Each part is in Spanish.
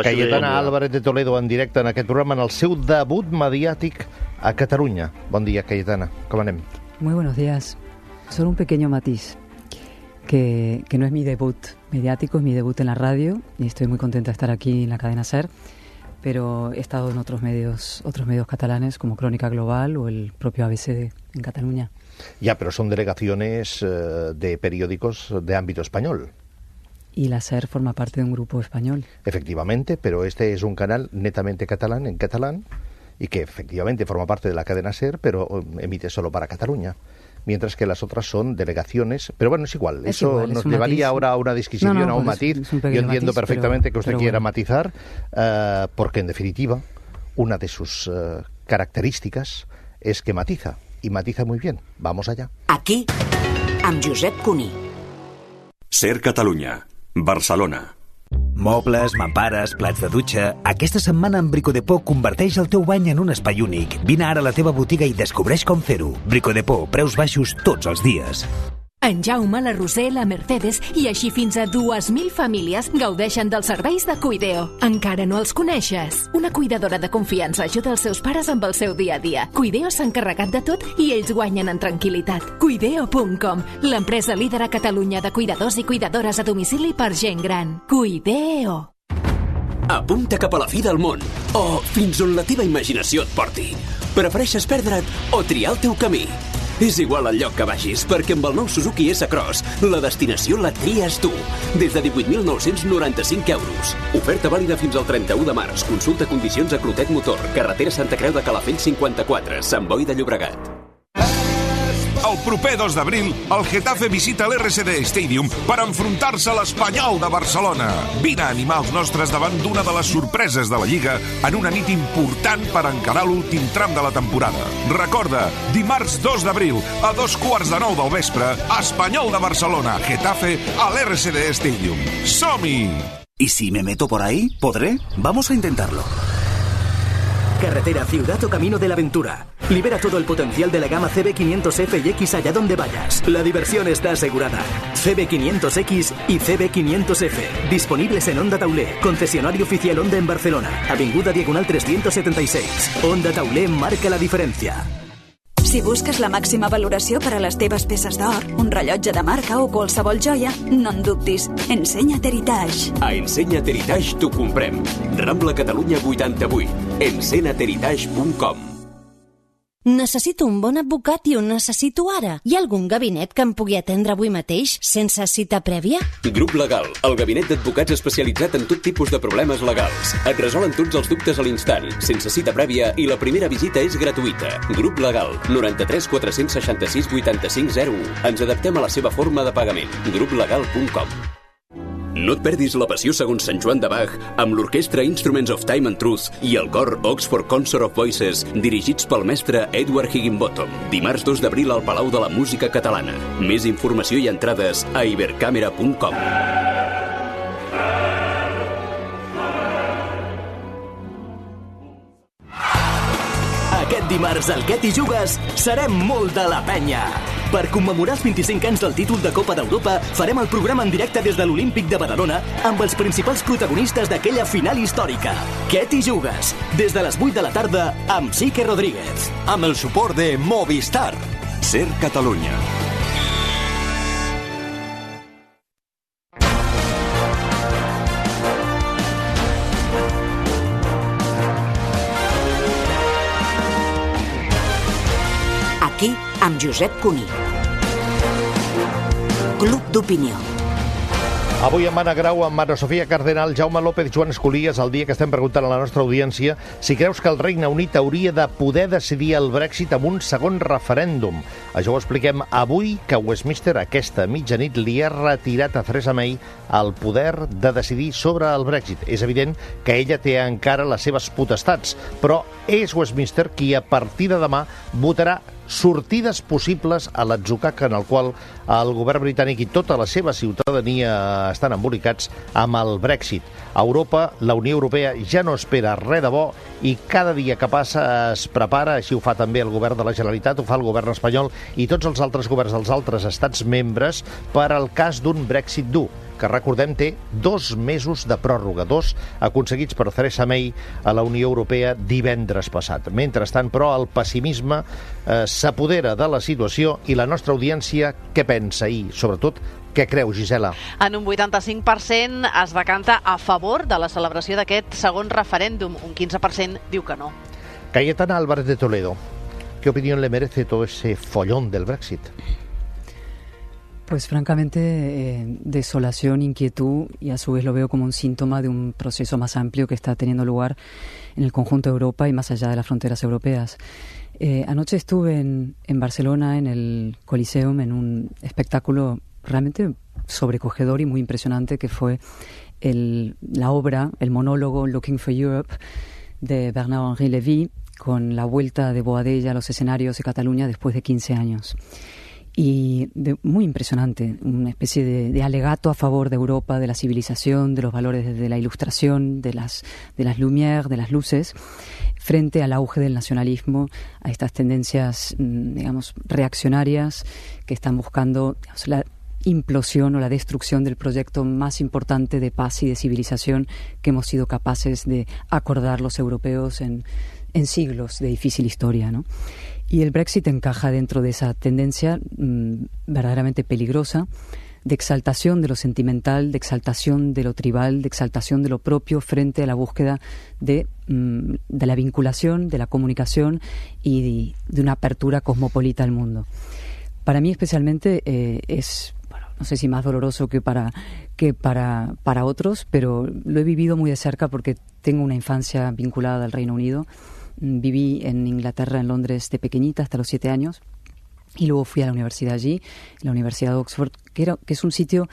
Cayetana Álvarez de Toledo en directe en aquest programa, en el seu debut mediàtic a Catalunya. Bon dia, Cayetana. Com anem? Muy buenos días. Solo un pequeño matiz, que no es mi debut mediático, es mi debut en la radio, y estoy muy contenta de estar aquí en la cadena SER, pero he estado en otros medios catalanes como Crónica Global o el propio ABC en Cataluña. Ya, pero son delegaciones de periódicos de ámbito español. Y la SER forma parte de un grupo español. Efectivamente, pero este es un canal netamente catalán, en catalán, y que efectivamente forma parte de la cadena SER, pero emite solo para Cataluña. Mientras que las otras son delegaciones, pero bueno, es igual, eso nos llevaría ahora a una disquisición, a un matiz. Yo entiendo perfectamente que usted quiera matizar, porque en definitiva, una de sus características es que matiza, y matiza muy bien. Vamos allá. Aquí, amb Josep Cuní. SER Catalunya, Barcelona. Mobles, mampares, plats de dutxa... Aquesta setmana en Brico Depot converteix el teu bany en un espai únic. Vine ara a la teva botiga i descobreix com fer-ho. Brico Depot, preus baixos tots els dies. En Jaume, la Roser, la Mercedes i així fins a 2.000 famílies gaudeixen dels serveis de Cuideo. Encara no els coneixes? Una cuidadora de confiança ajuda els seus pares amb el seu dia a dia. Cuideo s'ha encarregat de tot i ells guanyen en tranquil·litat. Cuideo.com, l'empresa líder a Catalunya de cuidadors i cuidadores a domicili per gent gran. Cuideo. Apunta cap a la fi del món, o fins on la teva imaginació et porti. Prefereixes perdre't o triar el teu camí? És igual el lloc que vagis, perquè amb el nou Suzuki S-Cross la destinació la tries tu. Des de 18.995 euros. Oferta vàlida fins al 31 de març. Consulta condicions a Clotet Motor, carretera Santa Creu de Calafell 54, Sant Boi de Llobregat. El proper 2 d'abril, el Getafe visita l'RCD Stadium per enfrontar-se a l'Espanyol de Barcelona. Vine a animar els nostres davant d'una de les sorpreses de la Lliga en una nit important per encarar l'últim tram de la temporada. Recorda, dimarts 2 d'abril, a 8:45 del vespre, Espanyol de Barcelona, Getafe, a l'RCD Stadium. Som-hi! ¿Y si me meto por ahí? ¿Podré? Vamos a intentarlo. Carretera, ciudad o camino de la aventura. Libera todo el potencial de la gama CB500F y X allá donde vayas. La diversión está asegurada. CB500X y CB500F. Disponibles en Honda Taulé, concesionario oficial Honda en Barcelona. Avinguda Diagonal 376. Honda Taulé marca la diferencia. Si busques la màxima valoració per a les teves peces d'or, un rellotge de marca o qualsevol joia, no en dubtis. Ensenya't Heritage. A Ensenya't Heritage t'ho comprem. Rambla Catalunya 88. Ensenyatheritage.com. Necessito un bon advocat i ho necessito ara. Hi ha algun gabinet que em pugui atendre avui mateix, sense cita prèvia? Grup Legal, el gabinet d'advocats especialitzat en tot tipus de problemes legals. Et resolen tots els dubtes a l'instant, sense cita prèvia, i la primera visita és gratuïta. Grup Legal, 93 466 8501. Ens adaptem a la seva forma de pagament. Gruplegal.com. No et perdis la passió segons Sant Joan de Bach amb l'orquestra Instruments of Time and Truth i el cor Oxford Concert of Voices dirigits pel mestre Edward Higginbottom. Dimarts 2 d'abril al Palau de la Música Catalana. Més informació i entrades a ibercamera.com. Aquest dimarts al Què t'hi jugues serem molt de la penya. Per commemorar els 25 anys del títol de Copa d'Europa, farem el programa en directe des de l'Olímpic de Badalona amb els principals protagonistes d'aquella final històrica. Què t'hi jugues? Des de les 8 de la tarda amb Sique Rodríguez. Amb el suport de Movistar. SER Catalunya. Aquí, amb Josep Cuní. Club d'Opinió. Avui amb Anna Grau, amb Ana Sofia Cardenal, Jaume López, Joan Escolies, el dia que estem preguntant a la nostra audiència si creus que el Regne Unit hauria de poder decidir el Brexit amb un segon referèndum. Això ho expliquem avui, que Westminster aquesta mitjanit li ha retirat a Theresa May el poder de decidir sobre el Brexit. És evident que ella té encara les seves potestats, però és Westminster qui a partir de demà votarà sortides possibles a l'atzucac en el qual el govern britànic i tota la seva ciutadania estan embolicats amb el Brexit. A Europa, la Unió Europea ja no espera res de bo i cada dia que passa es prepara, així ho fa també el govern de la Generalitat, ho fa el govern espanyol i tots els altres governs dels altres estats membres per al cas d'un Brexit dur. que recordem té 2 mesos de pròrroga, 2 aconseguits per Theresa May a la Unió Europea divendres passat. Mentrestant, però, el pessimisme s'apodera de la situació i la nostra audiència què pensa i, sobretot, què creu, Gisela? En un 85% es decanta a favor de la celebració d'aquest segon referèndum. Un 15% diu que no. Cayetana Álvarez de Toledo, ¿qué opinión le merece todo ese follón del Brexit? Pues francamente, desolación, inquietud, y a su vez lo veo como un síntoma de un proceso más amplio que está teniendo lugar en el conjunto de Europa y más allá de las fronteras europeas. Anoche estuve en Barcelona, en el Coliseum, en un espectáculo realmente sobrecogedor y muy impresionante que fue la obra, el monólogo Looking for Europe de Bernard-Henri Lévy, con la vuelta de Boadella a los escenarios de Cataluña después de 15 años. Y muy impresionante, una especie de alegato a favor de Europa, de la civilización, de los valores de la ilustración, de las lumières, de las luces, frente al auge del nacionalismo, a estas tendencias, digamos, reaccionarias que están buscando, digamos, la implosión o la destrucción del proyecto más importante de paz y de civilización que hemos sido capaces de acordar los europeos en siglos de difícil historia, ¿no? Y el Brexit encaja dentro de esa tendencia verdaderamente peligrosa de exaltación de lo sentimental, de exaltación de lo tribal, de exaltación de lo propio frente a la búsqueda de la vinculación, de la comunicación y de una apertura cosmopolita al mundo. Para mí especialmente es, bueno, no sé si más doloroso que para otros, pero lo he vivido muy de cerca porque tengo una infancia vinculada al Reino Unido. Viví en Inglaterra, en Londres, de pequeñita hasta los 7 años y luego fui a la universidad allí, la Universidad de Oxford, que es un sitio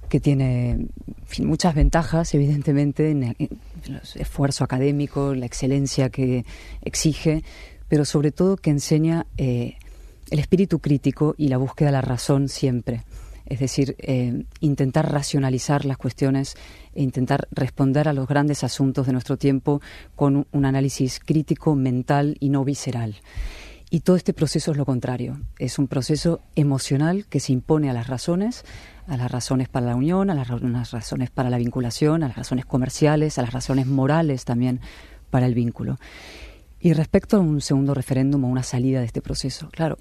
que tiene, en fin, muchas ventajas, evidentemente, en el esfuerzo académico, la excelencia que exige, pero sobre todo que enseña el espíritu crítico y la búsqueda de la razón siempre. Es decir, intentar racionalizar las cuestiones e intentar responder a los grandes asuntos de nuestro tiempo con un análisis crítico, mental y no visceral. Y todo este proceso es lo contrario. Es un proceso emocional que se impone a las razones para la unión, a las razones para la vinculación, a las razones comerciales, a las razones morales también para el vínculo. Y respecto a un segundo referéndum o una salida de este proceso, claro,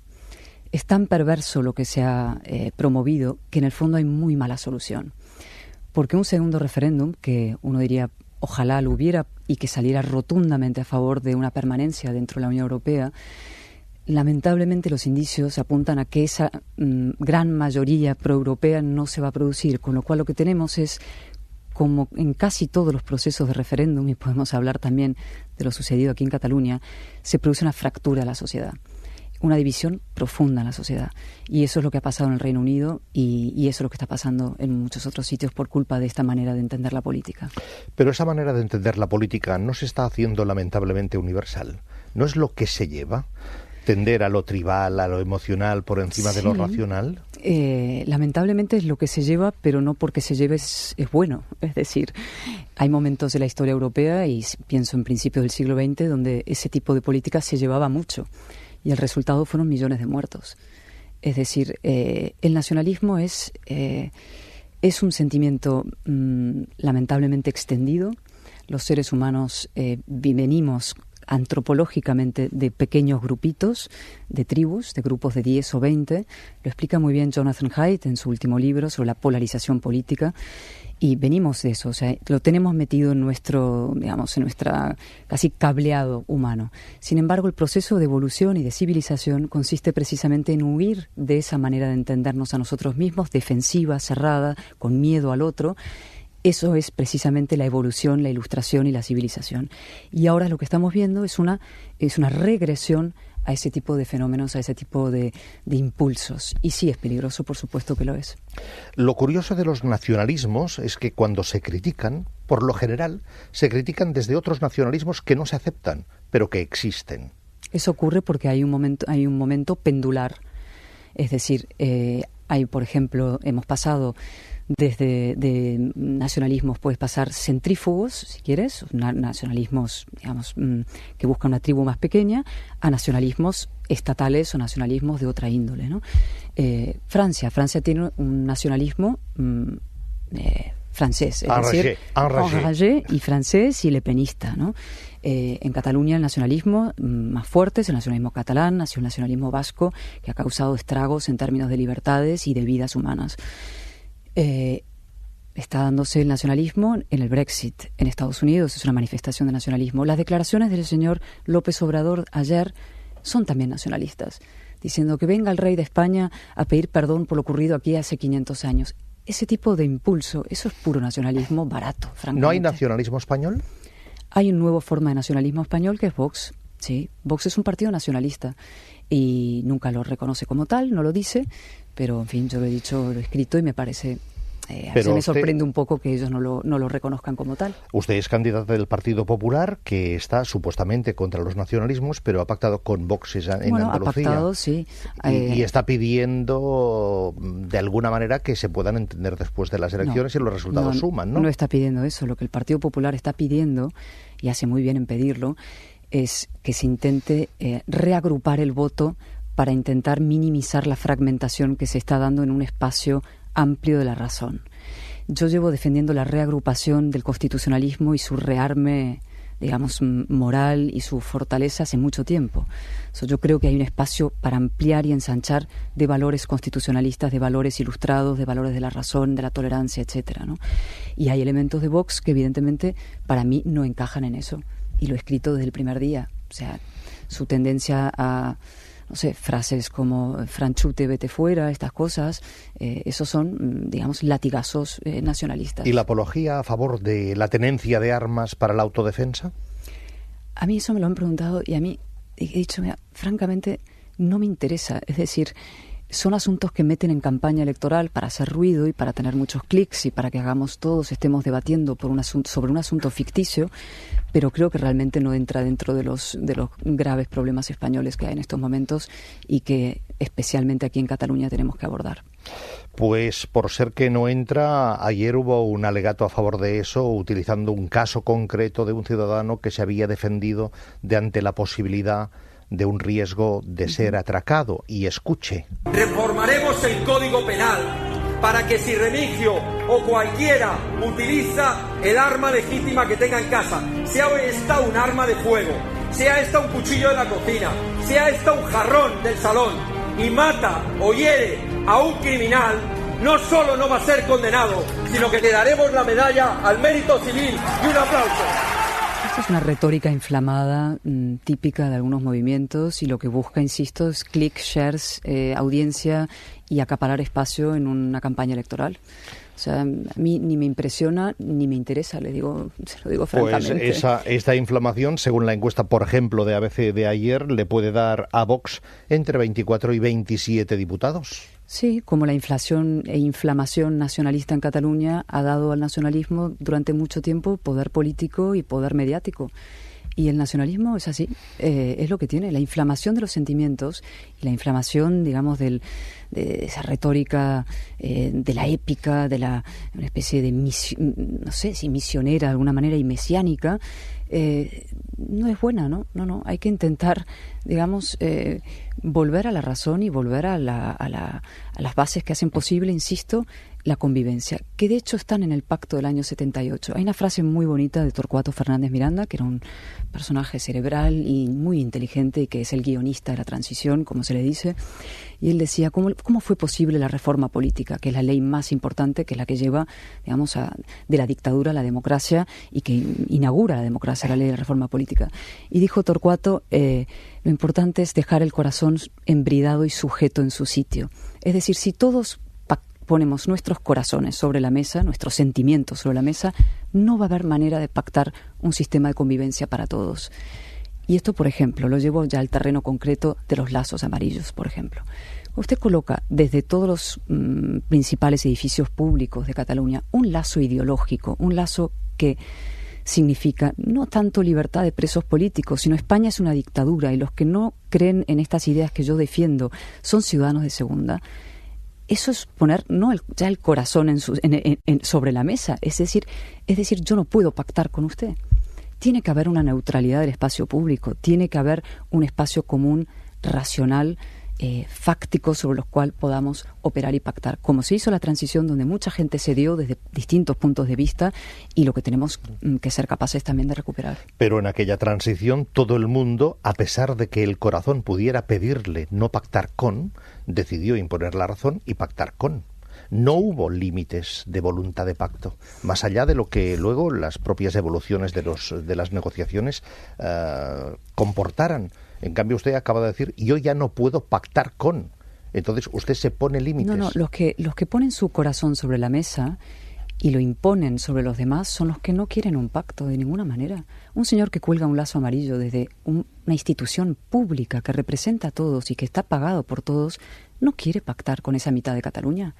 es tan perverso lo que se ha promovido que en el fondo hay muy mala solución. Porque un segundo referéndum, que uno diría ojalá lo hubiera y que saliera rotundamente a favor de una permanencia dentro de la Unión Europea, lamentablemente los indicios apuntan a que esa gran mayoría proeuropea no se va a producir, con lo cual lo que tenemos es, como en casi todos los procesos de referéndum, y podemos hablar también de lo sucedido aquí en Cataluña, se produce una fractura de la sociedad. Una división profunda en la sociedad. Y eso es lo que ha pasado en el Reino Unido y eso es lo que está pasando en muchos otros sitios por culpa de esta manera de entender la política. Pero esa manera de entender la política no se está haciendo lamentablemente universal. ¿No es lo que se lleva? ¿Tender a lo tribal, a lo emocional por encima de lo racional? Lamentablemente es lo que se lleva, pero no porque se lleve es bueno. Es decir, hay momentos de la historia europea, y pienso en principios del siglo XX, donde ese tipo de política se llevaba mucho. Y el resultado fueron millones de muertos. Es decir, el nacionalismo es un sentimiento lamentablemente extendido. Los seres humanos venimos antropológicamente de pequeños grupitos, de tribus, de grupos de 10 o 20. Lo explica muy bien Jonathan Haidt en su último libro sobre la polarización política. Y venimos de eso, o sea, lo tenemos metido en nuestro, digamos, en nuestra casi cableado humano. Sin embargo, el proceso de evolución y de civilización consiste precisamente en huir de esa manera de entendernos a nosotros mismos, defensiva, cerrada, con miedo al otro. Eso es precisamente la evolución, la ilustración y la civilización. Y ahora lo que estamos viendo es una regresión a ese tipo de fenómenos, a ese tipo de impulsos. Y sí, es peligroso, por supuesto que lo es. Lo curioso de los nacionalismos es que cuando se critican, por lo general, se critican desde otros nacionalismos que no se aceptan, pero que existen. Eso ocurre porque hay un momento pendular. Es decir, hay, por ejemplo, hemos pasado desde de nacionalismos, puedes pasar centrífugos, si quieres, nacionalismos, digamos, que buscan una tribu más pequeña, a nacionalismos estatales o nacionalismos de otra índole, ¿no? Francia tiene un nacionalismo, francés, es decir, enragé y francés y lepenista, ¿no? En Cataluña el nacionalismo más fuerte es el nacionalismo catalán, el nacionalismo vasco, que ha causado estragos en términos de libertades y de vidas humanas. Está dándose el nacionalismo en el Brexit en Estados Unidos, es una manifestación de nacionalismo. Las declaraciones del señor López Obrador ayer son también nacionalistas, diciendo que venga el rey de España a pedir perdón por lo ocurrido aquí hace 500 años. Ese tipo de impulso, eso es puro nacionalismo barato, francamente. ¿No hay nacionalismo español? Hay una nueva forma de nacionalismo español que es Vox. Sí, Vox es un partido nacionalista y nunca lo reconoce como tal, no lo dice, pero en fin, yo lo he dicho, lo he escrito y me parece... a veces me sorprende un poco que ellos no lo reconozcan como tal. Usted es candidata del Partido Popular, que está supuestamente contra los nacionalismos, pero ha pactado con Vox en Andalucía. Ha pactado, sí. Y está pidiendo, de alguna manera, que se puedan entender después de las elecciones y los resultados suman, ¿no? No está pidiendo eso. Lo que el Partido Popular está pidiendo, y hace muy bien en pedirlo, es que se intente reagrupar el voto para intentar minimizar la fragmentación que se está dando en un espacio amplio de la razón. Yo llevo defendiendo la reagrupación del constitucionalismo y su rearme, digamos, moral y su fortaleza hace mucho tiempo. Yo creo que hay un espacio para ampliar y ensanchar de valores constitucionalistas, de valores ilustrados, de valores de la razón, de la tolerancia, etcétera, ¿no? Y hay elementos de Vox que evidentemente para mí no encajan en eso. Y lo he escrito desde el primer día. O sea, su tendencia a... no sé, frases como franchute, vete fuera, estas cosas, esos son, digamos, latigazos nacionalistas. ¿Y la apología a favor de la tenencia de armas para la autodefensa? A mí eso me lo han preguntado y a mí he dicho, mira, francamente no me interesa. Es decir, son asuntos que meten en campaña electoral para hacer ruido y para tener muchos clics y para que estemos debatiendo sobre un asunto ficticio, pero creo que realmente no entra dentro de los graves problemas españoles que hay en estos momentos y que especialmente aquí en Cataluña tenemos que abordar. Pues por ser que no entra, ayer hubo un alegato a favor de eso, utilizando un caso concreto de un ciudadano que se había defendido de ante la posibilidad de un riesgo de ser atracado. Y escuche. Reformaremos el Código Penal para que si Remigio o cualquiera utiliza el arma legítima que tenga en casa, sea esta un arma de fuego, sea esta un cuchillo de la cocina, sea esta un jarrón del salón, y mata o hiere a un criminal, no solo no va a ser condenado, sino que le daremos la medalla al mérito civil y un aplauso. Esta es una retórica inflamada, típica de algunos movimientos, y lo que busca, insisto, es clics, shares, audiencia y acaparar espacio en una campaña electoral. O sea, a mí ni me impresiona ni me interesa, se lo digo francamente. Pues esta inflamación, según la encuesta, por ejemplo, de ABC de ayer, le puede dar a Vox entre 24 y 27 diputados. Sí, como la inflación e inflamación nacionalista en Cataluña ha dado al nacionalismo durante mucho tiempo poder político y poder mediático. Y el nacionalismo es así, es lo que tiene, la inflamación de los sentimientos y la inflamación, digamos, de esa retórica, de la épica, de una especie de, no sé si misionera de alguna manera y mesiánica, no es buena, ¿no? No, hay que intentar, digamos, volver a la razón y volver a las bases que hacen posible, insisto, la convivencia, que de hecho están en el pacto del año 78. Hay una frase muy bonita de Torcuato Fernández Miranda, que era un personaje cerebral y muy inteligente y que es el guionista de la transición, como se le dice, y él decía, ¿cómo fue posible la reforma política, que es la ley más importante, que es la que lleva, digamos, de la dictadura a la democracia y que inaugura la democracia, la ley de la reforma política? Y dijo Torcuato, lo importante es dejar el corazón embridado y sujeto en su sitio. Es decir, si todos ponemos nuestros corazones sobre la mesa, nuestros sentimientos sobre la mesa, no va a haber manera de pactar un sistema de convivencia para todos. Y esto, por ejemplo, lo llevo ya al terreno concreto de los lazos amarillos, por ejemplo. Usted coloca desde todos los principales edificios públicos de Cataluña un lazo ideológico, un lazo que significa no tanto libertad de presos políticos, sino España es una dictadura y los que no creen en estas ideas que yo defiendo son ciudadanos de segunda. Eso es poner ya el corazón sobre la mesa. Es decir, yo no puedo pactar con usted. Tiene que haber una neutralidad del espacio público, tiene que haber un espacio común, racional fácticos sobre los cuales podamos operar y pactar, como se hizo la transición donde mucha gente se dio desde distintos puntos de vista y lo que tenemos que ser capaces también de recuperar. Pero en aquella transición todo el mundo, a pesar de que el corazón pudiera pedirle no pactar con, decidió imponer la razón y pactar con. No hubo límites de voluntad de pacto, más allá de lo que luego las propias evoluciones de las negociaciones comportaran. En cambio, usted acaba de decir, yo ya no puedo pactar con. Entonces, usted se pone límites. No, los que ponen su corazón sobre la mesa y lo imponen sobre los demás son los que no quieren un pacto de ninguna manera. Un señor que cuelga un lazo amarillo desde una institución pública que representa a todos y que está pagado por todos, no quiere pactar con esa mitad de Cataluña.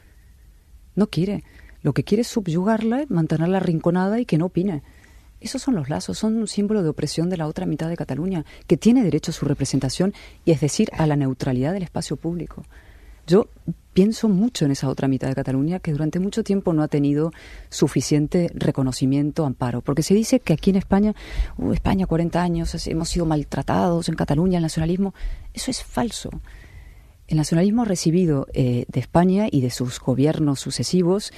No quiere. Lo que quiere es subyugarla, mantenerla arrinconada y que no opine. Esos son los lazos, son un símbolo de opresión de la otra mitad de Cataluña, que tiene derecho a su representación y es decir, a la neutralidad del espacio público. Yo pienso mucho en esa otra mitad de Cataluña que durante mucho tiempo no ha tenido suficiente reconocimiento, amparo, porque se dice que aquí en España, España 40 años, hemos sido maltratados en Cataluña, el nacionalismo. Eso es falso. El nacionalismo ha recibido de España y de sus gobiernos sucesivos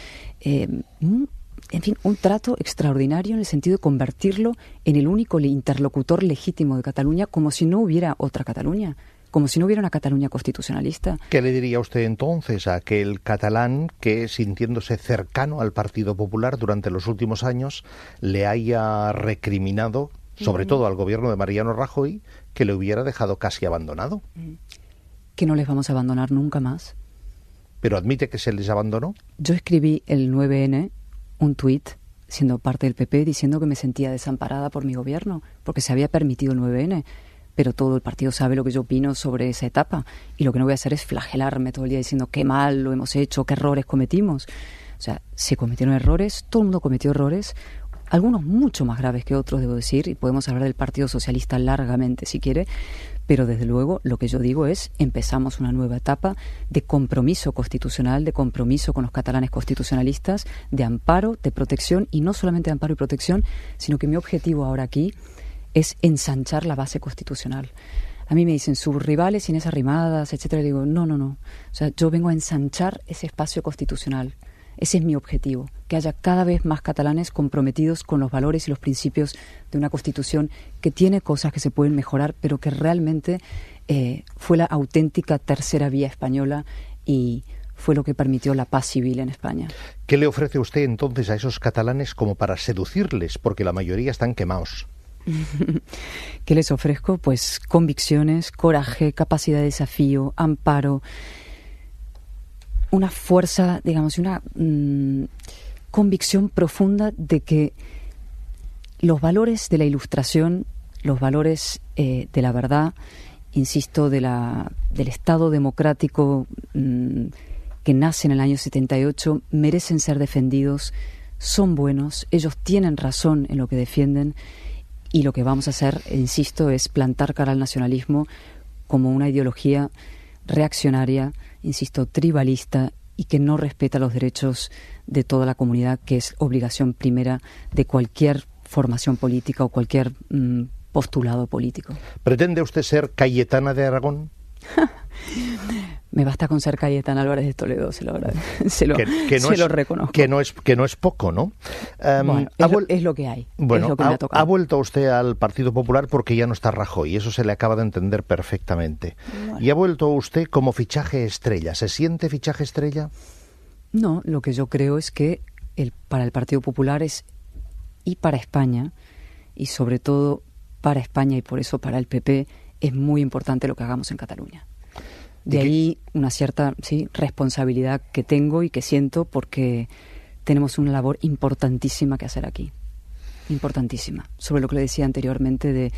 un trato extraordinario en el sentido de convertirlo en el único interlocutor legítimo de Cataluña, como si no hubiera otra Cataluña, como si no hubiera una Cataluña constitucionalista. ¿Qué le diría usted entonces a aquel catalán que, sintiéndose cercano al Partido Popular durante los últimos años, le haya recriminado, sobre todo al gobierno de Mariano Rajoy, que le hubiera dejado casi abandonado? Que no les vamos a abandonar nunca más. ¿Pero admite que se les abandonó? Yo escribí el 9N, un tuit, siendo parte del PP, diciendo que me sentía desamparada por mi gobierno, porque se había permitido el 9N, pero todo el partido sabe lo que yo opino sobre esa etapa, y lo que no voy a hacer es flagelarme todo el día diciendo qué mal lo hemos hecho, qué errores cometimos. O sea, se cometieron errores, todo el mundo cometió errores, algunos mucho más graves que otros, debo decir, y podemos hablar del Partido Socialista largamente si quiere, pero desde luego lo que yo digo es empezamos una nueva etapa de compromiso constitucional, de compromiso con los catalanes constitucionalistas, de amparo, de protección, y no solamente de amparo y protección, sino que mi objetivo ahora aquí es ensanchar la base constitucional. A mí me dicen sus rivales Inés Arrimadas, etcétera, y digo no. O sea, yo vengo a ensanchar ese espacio constitucional. Ese es mi objetivo, que haya cada vez más catalanes comprometidos con los valores y los principios de una Constitución que tiene cosas que se pueden mejorar, pero que realmente fue la auténtica tercera vía española y fue lo que permitió la paz civil en España. ¿Qué le ofrece usted entonces a esos catalanes como para seducirles? Porque la mayoría están quemados. ¿Qué les ofrezco? Pues convicciones, coraje, capacidad de desafío, amparo, una fuerza, digamos, una convicción profunda de que los valores de la Ilustración, los valores de la verdad, insisto, del Estado democrático que nace en el año 78, merecen ser defendidos, son buenos, ellos tienen razón en lo que defienden, y lo que vamos a hacer, insisto, es plantar cara al nacionalismo como una ideología reaccionaria, insisto, tribalista, y que no respeta los derechos de toda la comunidad, que es obligación primera de cualquier formación política o cualquier postulado político. ¿Pretende usted ser Cayetana de Aragón? Me basta con ser Cayetana Álvarez de Toledo, se lo reconozco. Que no es poco, ¿no? Bueno, es lo que hay. Bueno, es lo que me ha tocado. Ha vuelto usted al Partido Popular porque ya no está Rajoy, y eso se le acaba de entender perfectamente. Bueno. Y ha vuelto usted como fichaje estrella. ¿Se siente fichaje estrella? No, lo que yo creo es que para el Partido Popular y para España, y sobre todo para España y por eso para el PP, es muy importante lo que hagamos en Cataluña. De ahí una cierta responsabilidad que tengo y que siento, porque tenemos una labor importantísima que hacer aquí. Importantísima. Sobre lo que le decía anteriormente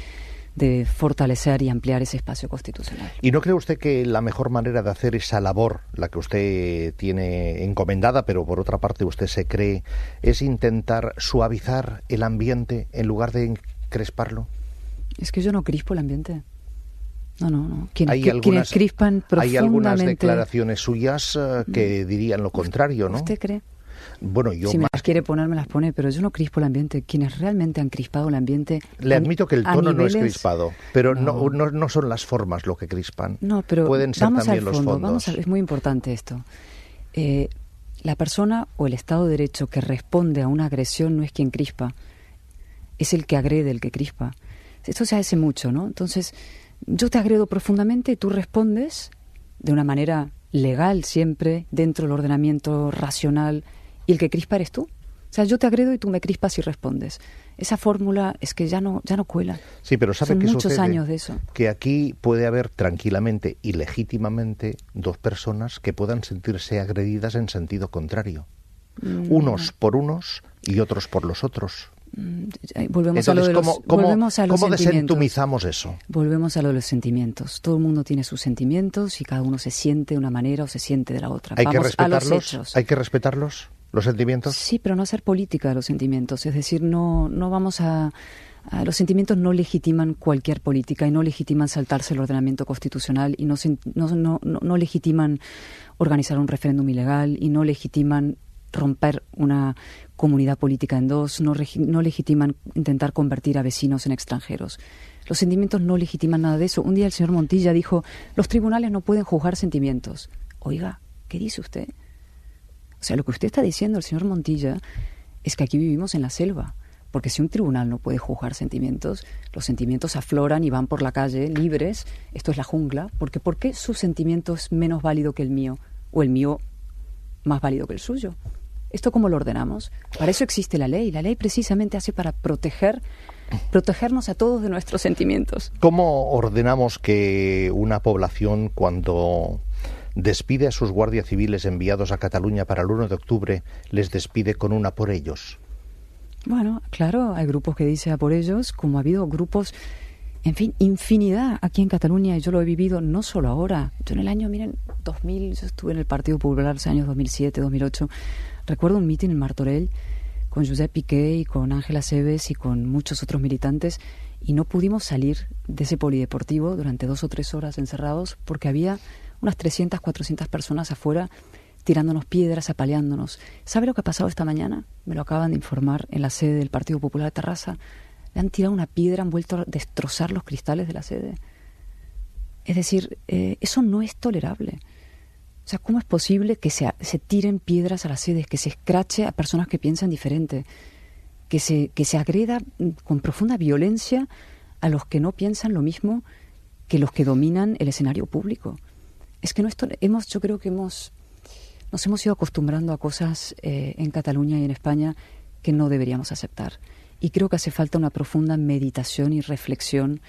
de fortalecer y ampliar ese espacio constitucional. ¿Y no cree usted que la mejor manera de hacer esa labor, la que usted tiene encomendada, pero por otra parte usted se cree, es intentar suavizar el ambiente en lugar de encresparlo? Es que yo no crispo el ambiente. No. Quienes crispan profundamente... Hay algunas declaraciones suyas que dirían lo contrario, ¿no? ¿Usted cree? Bueno, yo si me las quiere poner, me las pone, pero yo no crispo el ambiente. Quienes realmente han crispado el ambiente... Le admito que el tono no es crispado, pero no son las formas lo que crispan. No, pero pueden ser también los fondos. Es muy importante esto. La persona o el Estado de Derecho que responde a una agresión no es quien crispa, es el que agrede el que crispa. Esto se hace mucho, ¿no? Entonces, yo te agredo profundamente y tú respondes de una manera legal siempre, dentro del ordenamiento racional, y el que crispa eres tú. O sea, yo te agredo y tú me crispas y respondes. Esa fórmula es que ya no cuela. Sí, pero ¿sabe qué muchos sucede? Años de eso. Que aquí puede haber tranquilamente y legítimamente dos personas que puedan sentirse agredidas en sentido contrario. Unos por unos y otros por los otros. Volvemos Entonces, a los ¿cómo sentimientos. desentumizamos eso? Volvemos a lo de los sentimientos. Todo el mundo tiene sus sentimientos y cada uno se siente de una manera o se siente de la otra. ¿Hay Vamos que respetarlos? a los hechos. ¿Hay que respetarlos? ¿Los sentimientos? Sí, pero no hacer política de los sentimientos. Es decir, no vamos a los sentimientos no legitiman cualquier política y no legitiman saltarse el ordenamiento constitucional y no legitiman organizar un referéndum ilegal y no legitiman romper una comunidad política en dos, no legitiman intentar convertir a vecinos en extranjeros. Los sentimientos no legitiman nada de eso. Un día el señor Montilla dijo, los tribunales no pueden juzgar sentimientos. Oiga, ¿qué dice usted? O sea, lo que usted está diciendo, el señor Montilla, es que aquí vivimos en la selva. Porque si un tribunal no puede juzgar sentimientos, los sentimientos afloran y van por la calle libres. Esto es la jungla. Porque ¿por qué su sentimiento es menos válido que el mío? O el mío más válido que el suyo. ¿Esto cómo lo ordenamos? Para eso existe la ley. La ley precisamente hace para protegernos a todos de nuestros sentimientos. ¿Cómo ordenamos que una población, cuando despide a sus guardias civiles enviados a Cataluña para el 1 de octubre, les despide con una por ellos? Bueno, claro, hay grupos que dicen a por ellos, como ha habido grupos, en fin, infinidad aquí en Cataluña, y yo lo he vivido no solo ahora. Yo en el año, 2000, yo estuve en el Partido Popular los años 2007, 2008. Recuerdo un mitin en Martorell con Josep Piqué y con Ángela Cebes y con muchos otros militantes, y no pudimos salir de ese polideportivo durante 2 o 3 horas encerrados porque había unas 300, 400 personas afuera tirándonos piedras, apaleándonos. ¿Sabe lo que ha pasado esta mañana? Me lo acaban de informar en la sede del Partido Popular de Terrassa. Le han tirado una piedra, han vuelto a destrozar los cristales de la sede. Es decir, eso no es tolerable. O sea, ¿cómo es posible que se tiren piedras a las sedes, que se escrache a personas que piensan diferente, que se agreda con profunda violencia a los que no piensan lo mismo que los que dominan el escenario público? Es que yo creo que nos hemos ido acostumbrando a cosas en Cataluña y en España que no deberíamos aceptar. Y creo que hace falta una profunda meditación y reflexión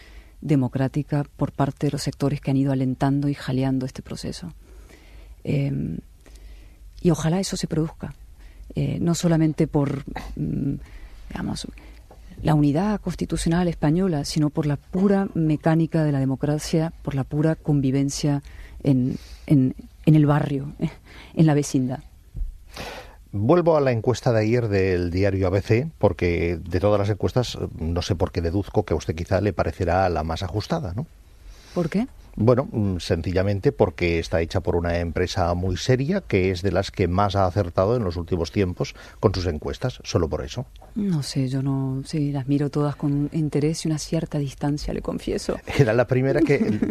democrática por parte de los sectores que han ido alentando y jaleando este proceso. Y ojalá eso se produzca, no solamente por, digamos, la unidad constitucional española, sino por la pura mecánica de la democracia, por la pura convivencia en el barrio, en la vecindad. Vuelvo a la encuesta de ayer del diario ABC, porque de todas las encuestas no sé por qué deduzco que a usted quizá le parecerá la más ajustada, ¿no? ¿Por qué? Bueno, sencillamente porque está hecha por una empresa muy seria, que es de las que más ha acertado en los últimos tiempos con sus encuestas, solo por eso. No sé, sí, las miro todas con interés y una cierta distancia, le confieso. Era la primera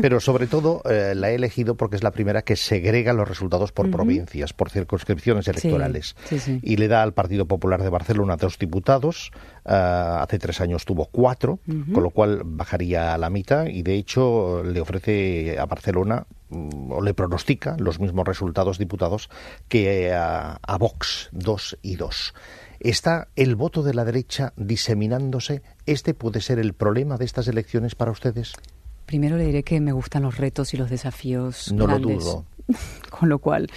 pero sobre todo la he elegido porque es la primera que segrega los resultados por provincias, por circunscripciones electorales. Sí. Y le da al Partido Popular de Barcelona 2 diputados, hace 3 años tuvo 4, con lo cual bajaría a la mitad, y de hecho le ofrece a Barcelona, o le pronostica los mismos resultados diputados que a Vox, 2 y 2. ¿Está el voto de la derecha diseminándose? ¿Este puede ser el problema de estas elecciones para ustedes? Primero le diré que me gustan los retos y los desafíos no grandes. Lo dudo. Con lo cual,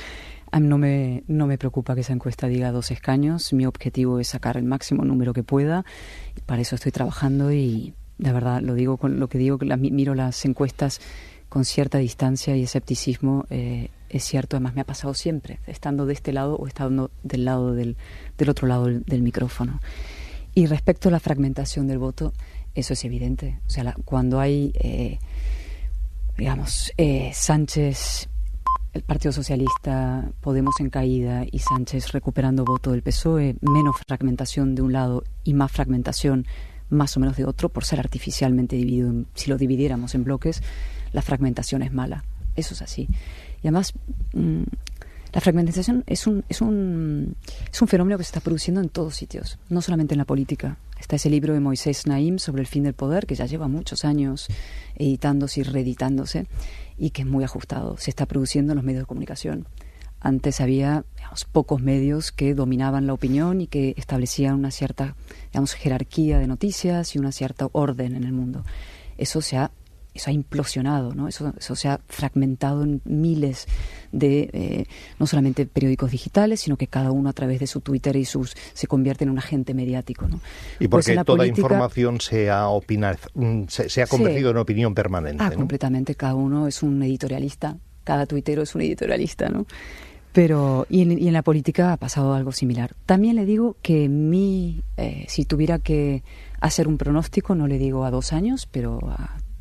no me preocupa que esa encuesta diga 2 escaños. Mi objetivo es sacar el máximo número que pueda. Para eso estoy trabajando y, de verdad, lo digo con lo que digo, que miro las encuestas con cierta distancia y escepticismo. Es cierto, además me ha pasado siempre, estando de este lado o estando del lado del otro lado del micrófono. Y respecto a la fragmentación del voto, eso es evidente. O sea, cuando hay, Sánchez el Partido Socialista, Podemos en caída y Sánchez recuperando voto del PSOE, menos fragmentación de un lado y más fragmentación más o menos de otro, por ser artificialmente dividido. Si lo dividiéramos en bloques, la fragmentación es mala. Eso es así. Y además, la fragmentación es un fenómeno que se está produciendo en todos sitios, no solamente en la política. Está ese libro de Moisés Naim sobre el fin del poder, que ya lleva muchos años editándose y reeditándose, y que es muy ajustado. Se está produciendo en los medios de comunicación. Antes había, pocos medios que dominaban la opinión y que establecían una cierta, jerarquía de noticias y una cierta orden en el mundo. Eso ha implosionado, ¿no? Eso se ha fragmentado en miles de, no solamente periódicos digitales, sino que cada uno a través de su Twitter y se convierte en un agente mediático, ¿no? Y porque toda política, información se ha convertido en opinión permanente, ¿no? Completamente. Cada uno es un editorialista, cada tuitero es un editorialista, ¿no? Pero, y en la política ha pasado algo similar. También le digo que si tuviera que hacer un pronóstico, no le digo a 2 años, pero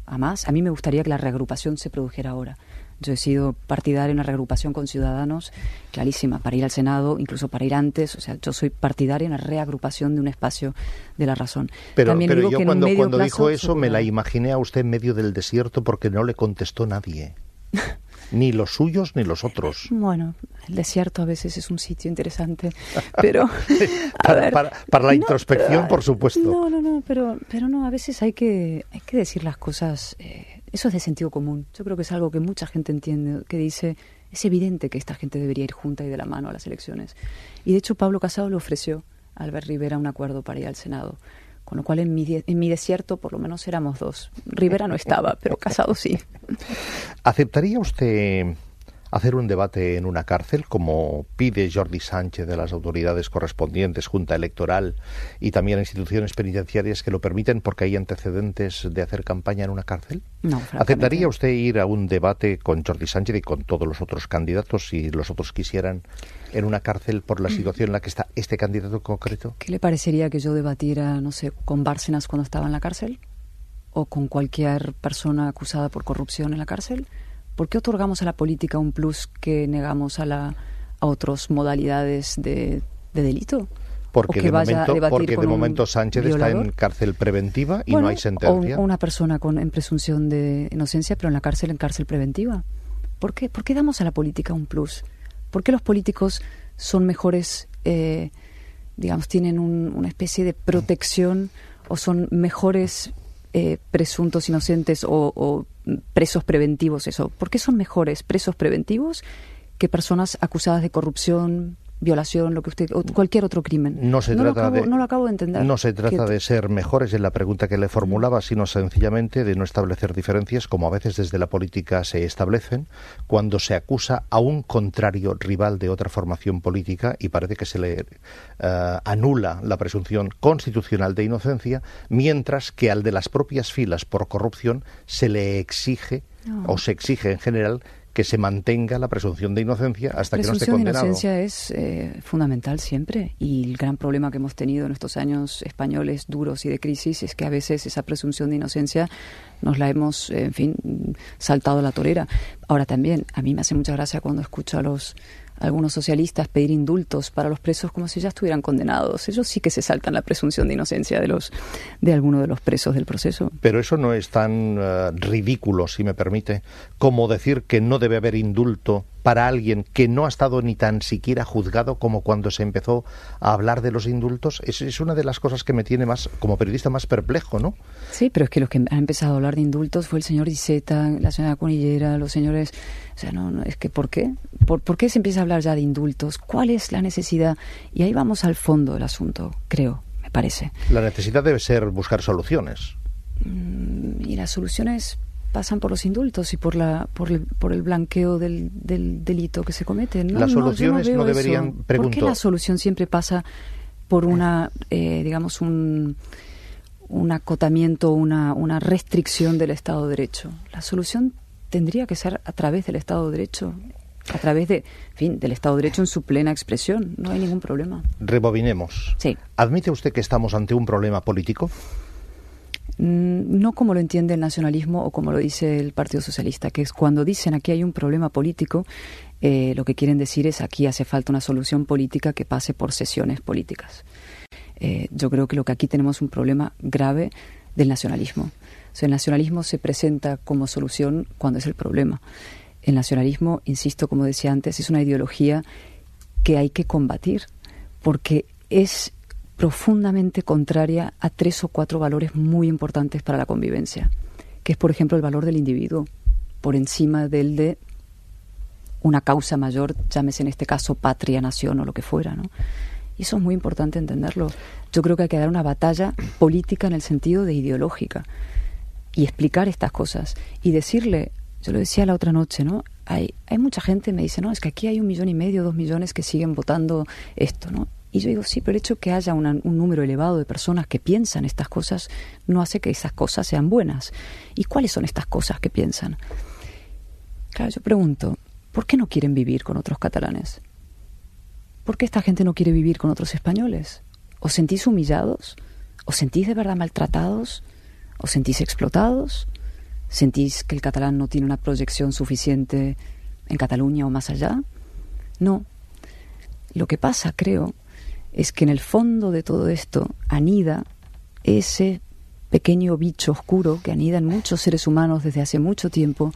a más. A mí me gustaría que la reagrupación se produjera ahora. Yo he sido partidaria en una reagrupación con Ciudadanos clarísima, para ir al Senado, incluso para ir antes. O sea, yo soy partidaria en la reagrupación de un espacio de la razón. Pero yo cuando dijo eso me la imaginé a usted en medio del desierto porque no le contestó nadie. Ni los suyos ni los otros. Bueno, el desierto a veces es un sitio interesante, pero... para la introspección, por supuesto. No, pero no, a veces hay que decir las cosas. Eso es de sentido común. Yo creo que es algo que mucha gente entiende, que dice, es evidente que esta gente debería ir junta y de la mano a las elecciones. Y de hecho Pablo Casado le ofreció a Albert Rivera un acuerdo para ir al Senado. Con lo cual en mi desierto por lo menos éramos 2. Rivera no estaba, pero Casado sí. ¿Aceptaría usted hacer un debate en una cárcel, como pide Jordi Sánchez de las autoridades correspondientes, Junta Electoral y también instituciones penitenciarias que lo permiten porque hay antecedentes de hacer campaña en una cárcel? No, ¿Aceptaría usted ir a un debate con Jordi Sánchez y con todos los otros candidatos, si los otros quisieran, en una cárcel por la situación en la que está este candidato en concreto? ¿Qué le parecería que yo debatiera, no sé, con Bárcenas cuando estaba en la cárcel? ¿O con cualquier persona acusada por corrupción en la cárcel? ¿Por qué otorgamos a la política un plus que negamos a otras modalidades de delito? Porque de momento Sánchez está en cárcel preventiva y no hay sentencia. O una persona en presunción de inocencia, pero en cárcel preventiva. ¿Por qué? ¿Por qué damos a la política un plus? ¿Por qué los políticos son mejores, tienen una especie de protección o son mejores presuntos inocentes o presos preventivos? ¿Por qué son mejores presos preventivos que personas acusadas de corrupción, violación, o cualquier otro crimen? No lo acabo de entender. No se trata de ser mejores en la pregunta que le formulaba, sino sencillamente de no establecer diferencias, como a veces desde la política se establecen, cuando se acusa a un contrario rival de otra formación política y parece que se le anula la presunción constitucional de inocencia, mientras que al de las propias filas por corrupción se le exige, o se exige en general, que se mantenga la presunción de inocencia hasta que no esté condenado. La presunción de inocencia es fundamental siempre, y el gran problema que hemos tenido en estos años españoles duros y de crisis es que a veces esa presunción de inocencia nos la hemos, saltado a la torera. Ahora también, a mí me hace mucha gracia cuando escucho a algunos socialistas pedir indultos para los presos como si ya estuvieran condenados. Ellos sí que se saltan la presunción de inocencia de alguno de los presos del proceso. Pero eso no es tan ridículo, si me permite, como decir que no debe haber indulto para alguien que no ha estado ni tan siquiera juzgado, como cuando se empezó a hablar de los indultos. Es una de las cosas que me tiene más, como periodista, más perplejo, ¿no? Sí, pero es que los que han empezado a hablar de indultos fue el señor Iceta, la señora Cunillera, los señores... O sea, no, es que ¿por qué? ¿Por qué se empieza a hablar ya de indultos? ¿Cuál es la necesidad? Y ahí vamos al fondo del asunto, creo, me parece. La necesidad debe ser buscar soluciones. Y las soluciones pasan por los indultos y por el blanqueo del delito que se comete. Las soluciones no deberían... Eso. ¿Por qué la solución siempre pasa por una, un acotamiento, una restricción del Estado de Derecho? La solución tendría que ser a través del Estado de Derecho, a través del Estado de Derecho en su plena expresión. No hay ningún problema. Rebobinemos. Sí. ¿Admite usted que estamos ante un problema político? No como lo entiende el nacionalismo o como lo dice el Partido Socialista, que es cuando dicen aquí hay un problema político, lo que quieren decir es aquí hace falta una solución política que pase por sesiones políticas. Yo creo que lo que aquí tenemos es un problema grave del nacionalismo. O sea, el nacionalismo se presenta como solución cuando es el problema. El nacionalismo, insisto, como decía antes, es una ideología que hay que combatir porque es profundamente contraria a 3 o 4 valores muy importantes para la convivencia, que es, por ejemplo, el valor del individuo por encima del de una causa mayor, llámese en este caso patria, nación o lo que fuera, ¿no? Y eso es muy importante entenderlo. Yo creo que hay que dar una batalla política en el sentido de ideológica y explicar estas cosas y decirle, yo lo decía la otra noche, ¿no? Hay mucha gente me dice, no, es que aquí hay 1,5 millones, 2 millones que siguen votando esto, ¿no? Y yo digo, sí, pero el hecho que haya un número elevado de personas que piensan estas cosas no hace que esas cosas sean buenas. ¿Y cuáles son estas cosas que piensan? Claro, yo pregunto, ¿por qué no quieren vivir con otros catalanes? ¿Por qué esta gente no quiere vivir con otros españoles? ¿Os sentís humillados? ¿Os sentís de verdad maltratados? ¿Os sentís explotados? ¿Sentís que el catalán no tiene una proyección suficiente en Cataluña o más allá? No. Lo que pasa, creo, es que en el fondo de todo esto anida ese pequeño bicho oscuro que anida en muchos seres humanos desde hace mucho tiempo,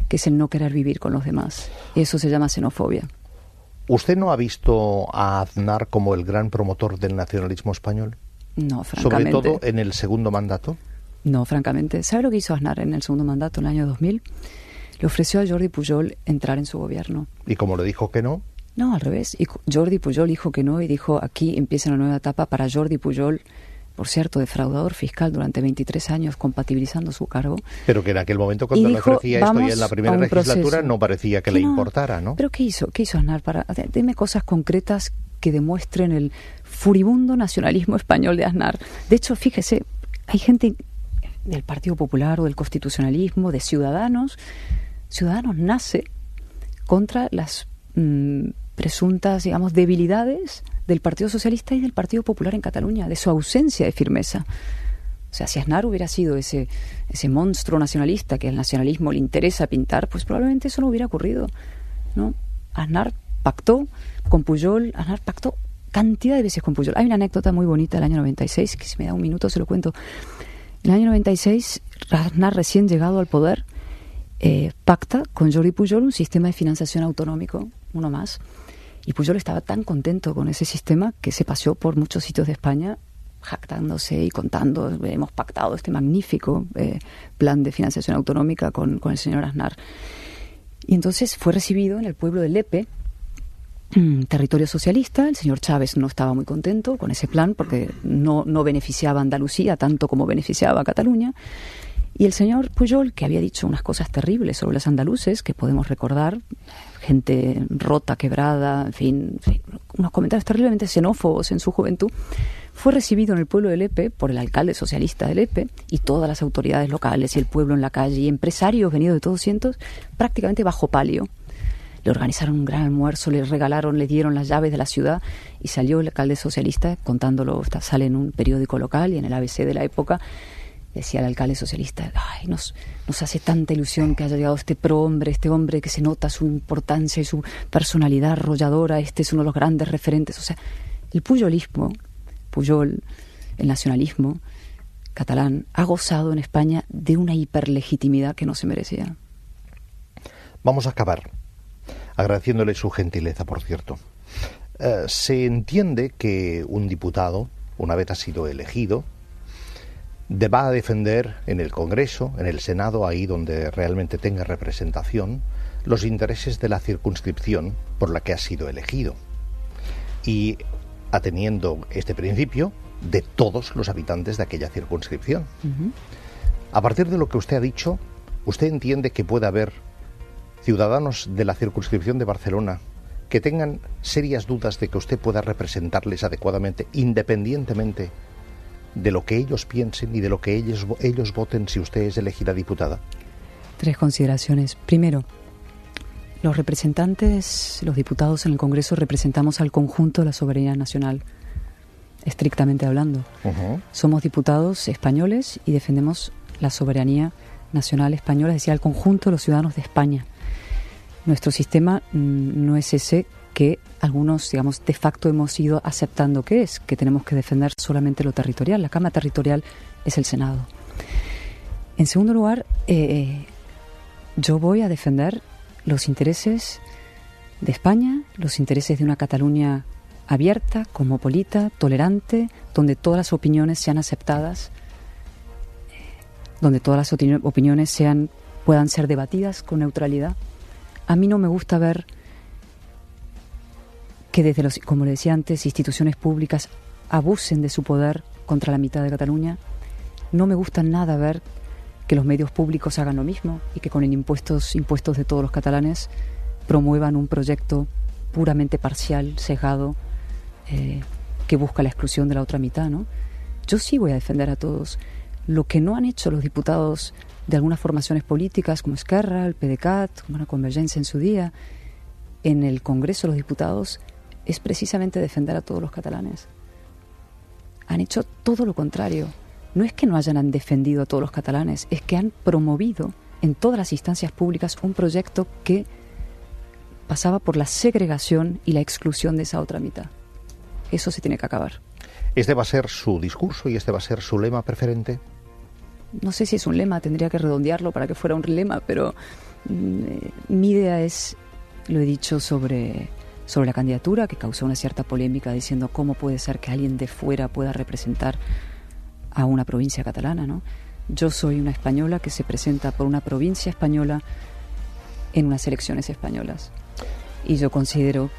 que es el no querer vivir con los demás. Eso se llama xenofobia. ¿Usted no ha visto a Aznar como el gran promotor del nacionalismo español? No, francamente. Sobre todo en el segundo mandato. No, francamente. ¿Sabe lo que hizo Aznar en el segundo mandato, en el año 2000? Le ofreció a Jordi Pujol entrar en su gobierno. ¿Y como le dijo que no? No, al revés. Y Jordi Pujol dijo que no y dijo, aquí empieza una nueva etapa para Jordi Pujol, por cierto, defraudador fiscal durante 23 años, compatibilizando su cargo. Pero que en aquel momento cuando le ofrecía esto y en la primera legislatura no parecía que le importara, ¿no? ¿Pero qué hizo? ¿Qué hizo Aznar? Deme cosas concretas que demuestren el furibundo nacionalismo español de Aznar. De hecho, fíjese, hay gente del Partido Popular o del Constitucionalismo, de Ciudadanos. Ciudadanos nace contra las presuntas, digamos, debilidades del Partido Socialista y del Partido Popular en Cataluña, de su ausencia de firmeza. O sea, si Aznar hubiera sido ese monstruo nacionalista que al nacionalismo le interesa pintar, pues probablemente eso no hubiera ocurrido, ¿no? Aznar pactó con Pujol, Aznar pactó cantidad de veces con Pujol. Hay una anécdota muy bonita del año 96, que si me da un minuto se lo cuento. En el año 96, Aznar, recién llegado al poder, pacta con Jordi Pujol un sistema de financiación autonómico, uno más. Y Pujol estaba tan contento con ese sistema que se paseó por muchos sitios de España jactándose y contando, hemos pactado este magnífico plan de financiación autonómica con el señor Aznar. Y entonces fue recibido en el pueblo de Lepe, territorio socialista. El señor Chávez no estaba muy contento con ese plan porque no beneficiaba a Andalucía tanto como beneficiaba a Cataluña. Y el señor Pujol, que había dicho unas cosas terribles sobre los andaluces, que podemos recordar, gente rota, quebrada, en fin, unos comentarios terriblemente xenófobos en su juventud, fue recibido en el pueblo de Lepe por el alcalde socialista de Lepe y todas las autoridades locales y el pueblo en la calle y empresarios venidos de todos cientos, prácticamente bajo palio. Le organizaron un gran almuerzo, le dieron las llaves de la ciudad y salió el alcalde socialista contándolo, sale en un periódico local y en el ABC de la época. Decía el alcalde socialista, ay, nos hace tanta ilusión que haya llegado este hombre que se nota su importancia y su personalidad arrolladora, este es uno de los grandes referentes. O sea, el pujolismo, Pujol, el nacionalismo catalán, ha gozado en España de una hiperlegitimidad que no se merecía. Vamos a acabar agradeciéndole su gentileza, por cierto. Se entiende que un diputado, una vez ha sido elegido, va a defender en el Congreso, en el Senado, ahí donde realmente tenga representación, los intereses de la circunscripción por la que ha sido elegido. Y ateniendo este principio de todos los habitantes de aquella circunscripción. Uh-huh. A partir de lo que usted ha dicho, ¿usted entiende que puede haber ciudadanos de la circunscripción de Barcelona que tengan serias dudas de que usted pueda representarles adecuadamente, independientemente de lo que ellos piensen y de lo que ellos voten si usted es elegida diputada? 3 consideraciones. Primero, los representantes, los diputados en el Congreso representamos al conjunto de la soberanía nacional. estrictamente hablando. Somos diputados españoles y defendemos la soberanía nacional española, es decir, al conjunto de los ciudadanos de España. Nuestro sistema no es ese que algunos, digamos, de facto hemos ido aceptando que es, que tenemos que defender solamente lo territorial. La Cámara Territorial es el Senado. En segundo lugar, yo voy a defender los intereses de España, los intereses de una Cataluña abierta, cosmopolita, tolerante, donde todas las opiniones sean aceptadas, donde todas las opiniones puedan ser debatidas con neutralidad. A mí no me gusta ver que desde como le decía antes, instituciones públicas abusen de su poder contra la mitad de Cataluña. No me gusta nada ver que los medios públicos hagan lo mismo y que con el impuestos de todos los catalanes promuevan un proyecto puramente parcial, sesgado, que busca la exclusión de la otra mitad, ¿no? Yo sí voy a defender a todos. Lo que no han hecho los diputados de algunas formaciones políticas como Esquerra, el PDeCAT, como la Convergencia en su día, en el Congreso de los Diputados, es precisamente defender a todos los catalanes. Han hecho todo lo contrario. No es que no hayan defendido a todos los catalanes, es que han promovido en todas las instancias públicas un proyecto que pasaba por la segregación y la exclusión de esa otra mitad. Eso se tiene que acabar. ¿Este va a ser su discurso y este va a ser su lema preferente? No sé si es un lema, tendría que redondearlo para que fuera un lema, pero mi idea es, lo he dicho sobre la candidatura, que causó una cierta polémica diciendo cómo puede ser que alguien de fuera pueda representar a una provincia catalana, ¿no? Yo soy una española que se presenta por una provincia española en unas elecciones españolas. Y yo considero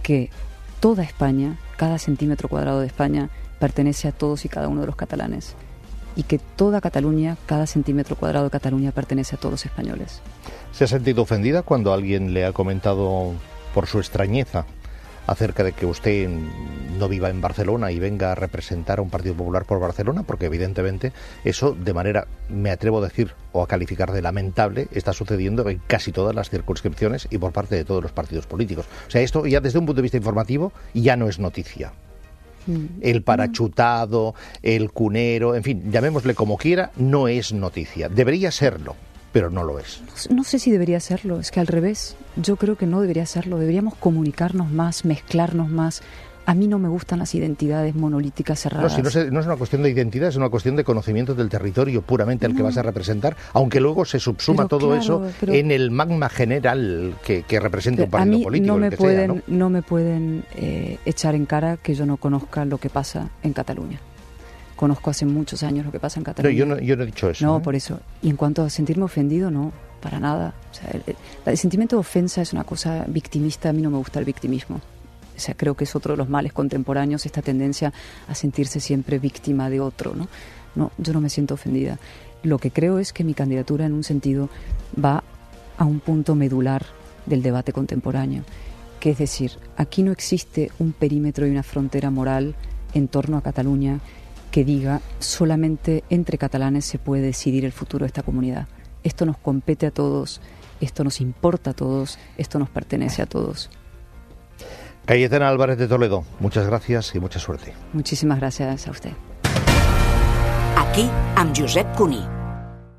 que toda España, cada centímetro cuadrado de España, pertenece a todos y cada uno de los catalanes. Y que toda Cataluña, cada centímetro cuadrado de Cataluña, pertenece a todos los españoles. ¿Se ha sentido ofendida cuando alguien le ha comentado por su extrañeza acerca de que usted no viva en Barcelona y venga a representar a un Partido Popular por Barcelona? Porque evidentemente eso, de manera, me atrevo a decir o a calificar de lamentable, está sucediendo en casi todas las circunscripciones y por parte de todos los partidos políticos. O sea, esto ya desde un punto de vista informativo ya no es noticia. El parachutado, el cunero, en fin, llamémosle como quiera, no es noticia. Debería serlo, pero no lo es. No sé si debería serlo, es que al revés, yo creo que no debería serlo. Deberíamos comunicarnos más, mezclarnos más. A mí no me gustan las identidades monolíticas cerradas. No, si no es una cuestión de identidad, es una cuestión de conocimiento del territorio puramente al que vas a representar, aunque luego se subsuma todo eso en el magma general que representa un partido político. No me pueden echar en cara que yo no conozca lo que pasa en Cataluña. Conozco hace muchos años lo que pasa en Cataluña. Yo no he dicho eso. No, por eso. Y en cuanto a sentirme ofendido, no, para nada. O sea, el sentimiento de ofensa es una cosa victimista. A mí no me gusta el victimismo. O sea, creo que es otro de los males contemporáneos, esta tendencia a sentirse siempre víctima de otro, ¿no? No, yo no me siento ofendida. Lo que creo es que mi candidatura, en un sentido, va a un punto medular del debate contemporáneo, que es decir, aquí no existe un perímetro y una frontera moral en torno a Cataluña que diga solamente entre catalanes se puede decidir el futuro de esta comunidad. Esto nos compete a todos, esto nos importa a todos, esto nos pertenece a todos. Cayetana Álvarez de Toledo, muchas gracias y mucha suerte. Muchísimas gracias a usted. Aquí, amb Josep Cuní.